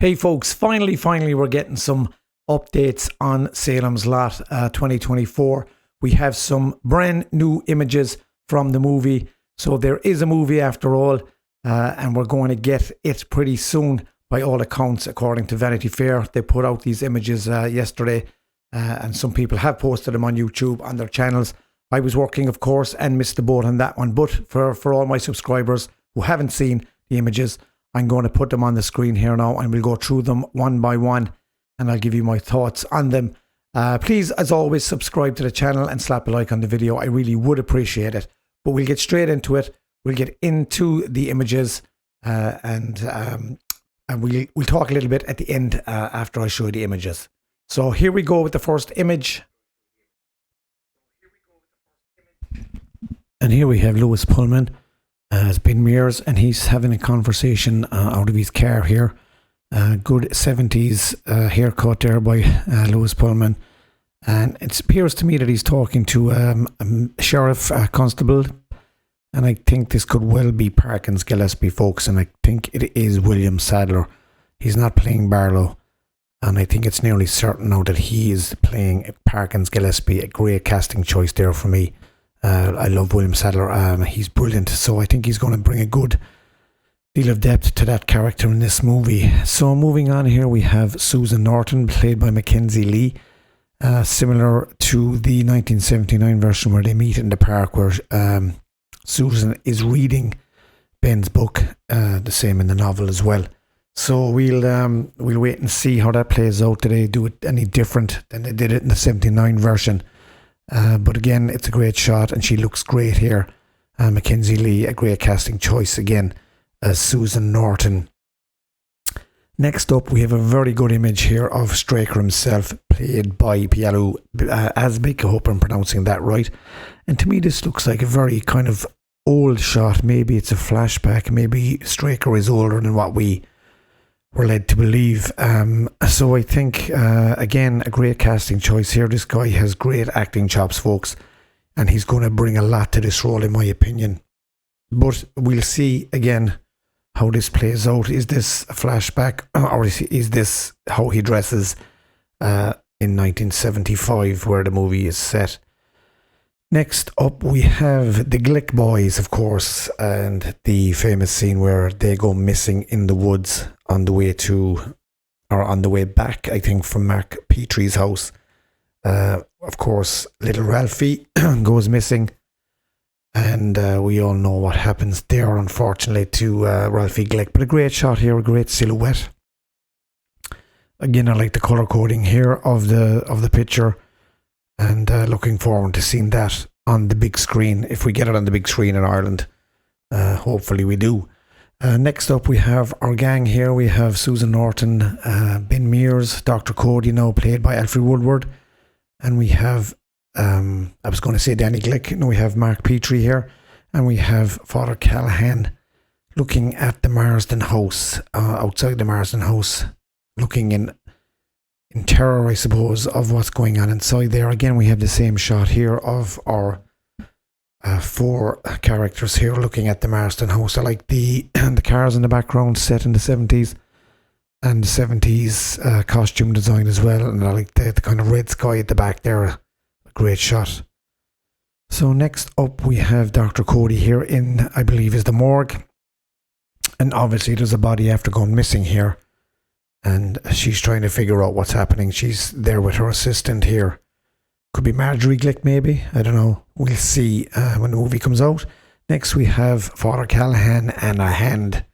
Hey folks, finally we're getting some updates on Salem's Lot 2024. We have some brand new images from the movie. So there is a movie after all, and we're going to get it pretty soon by all accounts, according to Vanity Fair. They put out these images yesterday, and some people have posted them on YouTube on their channels. I was working, of course, and missed the boat on that one. But for all my subscribers who haven't seen the images, I'm going to put them on the screen here now, and we'll go through them one by one, and I'll give you my thoughts on them. Please, as always, subscribe to the channel and slap a like on the video. I really would appreciate it. But we'll get straight into it. We'll get into the images, and we'll talk a little bit at the end after I show you the images. So here we go with the first image. And here we have Lewis Pullman as Ben Mears, and he's having a conversation out of his car here. Good 70s haircut there by Lewis Pullman. And it appears to me that he's talking to a sheriff constable. And I think this could well be Parkins Gillespie, folks. And I think it is William Sadler. He's not playing Barlow. And I think it's nearly certain now that he is playing Parkins Gillespie. A great casting choice there for me. I love William Sadler. He's brilliant. So I think he's going to bring a good deal of depth to that character in this movie. So moving on here, we have Susan Norton, played by Mackenzie Lee. Similar to the 1979 version where they meet in the park, where Susan is reading Ben's book, the same in the novel as well. So we'll wait and see how that plays out. Did they do it any different than they did it in the 79 version? But again, it's a great shot, and she looks great here. Mackenzie Lee, a great casting choice again as Susan Norton. Next up, we have a very good image here of Straker himself, played by Pialu Asbik. I hope I'm pronouncing that right. And to me, this looks like a very kind of old shot. Maybe it's a flashback. Maybe Straker is older than what we were led to believe. So I think, again, a great casting choice here. This guy has great acting chops, folks, and he's going to bring a lot to this role, in my opinion. But we'll see, again, how this plays out. Is this a flashback, or is this how he dresses in 1975, where the movie is set? Next up, we have the Glick Boys, of course, and the famous scene where they go missing in the woods on the way to, or on the way back, I think, from Mark Petrie's house. Of course, little Ralphie goes missing, and we all know what happens there, unfortunately, to Ralphie Glick. But a great shot here, a great silhouette. Again, I like the colour coding here of the picture. And looking forward to seeing that on the big screen, if we get it on the big screen in Ireland. Hopefully we do. Next up, we have our gang here. We have Susan Norton, Ben Mears, Dr. Cody, now played by Alfred Woodward. And we have, I was going to say Danny Glick. No, we have Mark Petrie here. And we have Father Callahan looking at the Marsten House, outside the Marsten House, looking in terror, I suppose, of what's going on inside there. Again, we have the same shot here of our four characters here looking at the Marsten House. I like the cars in the background set in the 70s, and the 70s costume design as well. And I like the kind of red sky at the back there. A great shot. So next up, we have Dr. Cody here in, I believe, is the morgue. And obviously there's a body after going missing here. And she's trying to figure out what's happening. She's there with her assistant here. Could be Marjorie Glick, maybe. I don't know. We'll see when the movie comes out. Next, we have Father Callahan and a hand,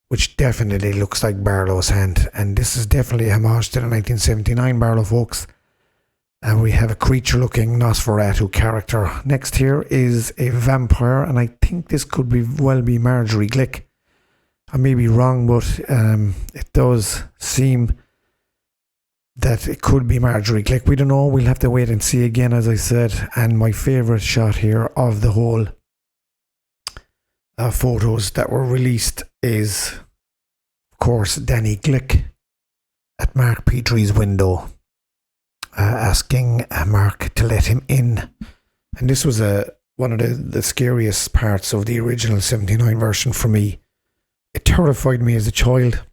which definitely looks like Barlow's hand. And this is definitely a homage to the 1979 Barlow, folks. And we have a creature-looking Nosferatu character. Next here is a vampire, and I think this could well be Marjorie Glick. I may be wrong, but it does seem that it could be Marjorie Glick. We don't know. We'll have to wait and see again, as I said. And my favourite shot here of the whole photos that were released is, of course, Danny Glick at Mark Petrie's window, asking Mark to let him in. And this was one of the scariest parts of the original 79 version for me. It terrified me as a child,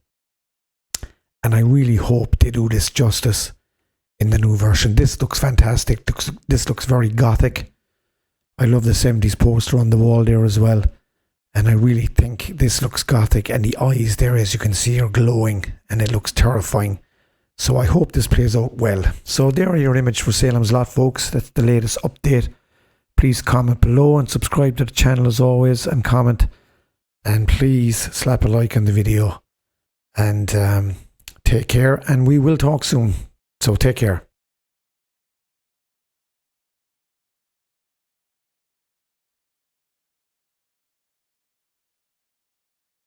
and I really hope they do this justice in the new version. This looks fantastic. This looks very gothic. I love the 70s poster on the wall there as well. And I really think this looks gothic, and the eyes there, as you can see, are glowing, and it looks terrifying. So I hope this plays out well. So there are your image for Salem's Lot, folks. That's the latest update. Please comment below and subscribe to the channel as always, and comment. And please slap a like on the video. And take care, and we will talk soon. So take care.